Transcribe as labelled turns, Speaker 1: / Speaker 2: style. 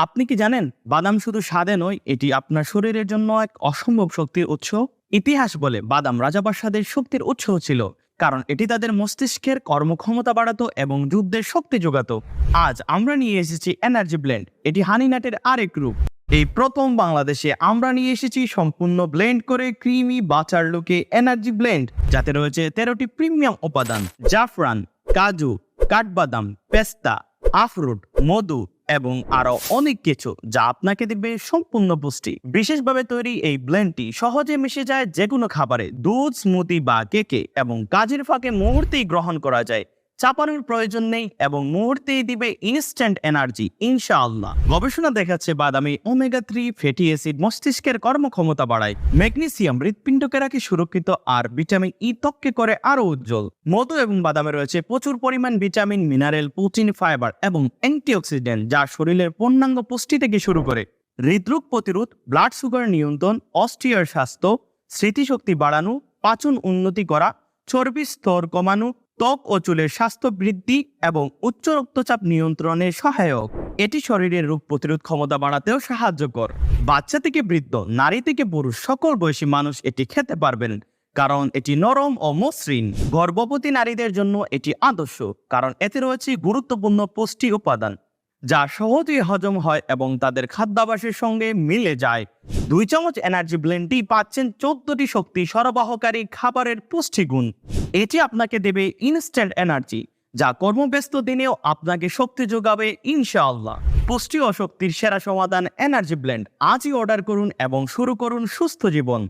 Speaker 1: আপনি কি জানেন বাদাম শুধু স্বাদে নয়, এটি আপনার শরীরের জন্য এক অসম্ভব শক্তির উৎস। ইতিহাস বলে বাদাম রাজাবাদশাদের শক্তির উৎস ছিল, কারণ এটি তাদের মস্তিষ্কের কর্মক্ষমতা বাড়াতো এবং যুদ্ধের শক্তি যোগাতো। আজ আমরা নিয়ে এসেছি এনার্জি ব্লেন্ড, এটি হানিনাটের আরেক রূপ। এই প্রথম বাংলাদেশে আমরা নিয়ে এসেছি সম্পূর্ণ ব্লেন্ড করে ক্রিমি বাটার লুকে এনার্জি ব্লেন্ড, যাতে রয়েছে 13টি প্রিমিয়াম উপাদান: জাফরান, কাজু, কাঠবাদাম, পেস্তা, আখরোট, মধু এবং আরো অনেক কিছু, যা আপনাকে দেবে সম্পূর্ণ পুষ্টি। বিশেষভাবে তৈরি এই ব্লেন্ডটি সহজে মিশে যায় যে কোনো খাবারে, দুধ, স্মুদি বা কেকে, এবং কাজের ফাঁকে মুহূর্তেই গ্রহণ করা যায়। চাপানোর প্রয়োজন নেই এবং মুহূর্তেই দিবে ইনস্ট্যান্ট এনার্জি ইনশাআল্লাহ। গবেষণা দেখাচ্ছে বাদামে ওমেগা 3 ফ্যাটি অ্যাসিড মস্তিষ্কের কর্মক্ষমতা বাড়ায়, ম্যাগনেসিয়াম হৃৎপিণ্ডকে রাখে সুরক্ষিত, আর ভিটামিন ই ত্বককে করে আরো উজ্জ্বল। মধু এবং বাদামে রয়েছে প্রচুর পরিমাণ ভিটামিন, মিনারেল, প্রোটিন, ফাইবার এবং অ্যান্টিঅক্সিডেন্ট, যা শরীরের পূর্ণাঙ্গ পুষ্টি থেকে শুরু করে হৃদরোগ প্রতিরোধ, ব্লাড সুগার নিয়ন্ত্রণ, অস্ট্রিয়ার স্বাস্থ্য, স্মৃতিশক্তি বাড়ানো, পাচন উন্নতি করা, চর্বির স্তর কমানো, ত্বক ও চুলের স্বাস্থ্য বৃদ্ধি এবং উচ্চ রক্তচাপ নিয়ন্ত্রণে সহায়ক। এটি শরীরের রোগ প্রতিরোধ ক্ষমতা বাড়াতেও সাহায্যকর। বাচ্চা থেকে বৃদ্ধ, নারী থেকে পুরুষ, সকল বয়সী মানুষ এটি খেতে পারবেন, কারণ এটি নরম ও মসৃণ। গর্ভবতী নারীদের জন্য এটি আদর্শ, কারণ এতে রয়েছে গুরুত্বপূর্ণ পুষ্টি উপাদান যা সহজেই হজম হয় এবং তাদের খাদ্যাভ্যাসের সঙ্গে মিলে যায়। 2 চামচ এনার্জি ব্লেন্ডটি পাচ্ছেন 14টি শক্তি সরবরাহকারী খাবারের পুষ্টিগুণ। এটি আপনাকে দেবে ইনস্ট্যান্ট এনার্জি, যা কর্মব্যস্ত দিনেও আপনাকে শক্তি যোগাবে ইনশাআল্লাহ। পুষ্টি ও শক্তির সেরা সমাধান এনার্জি ব্লেন্ড। আজই অর্ডার করুন এবং শুরু করুন সুস্থ জীবন।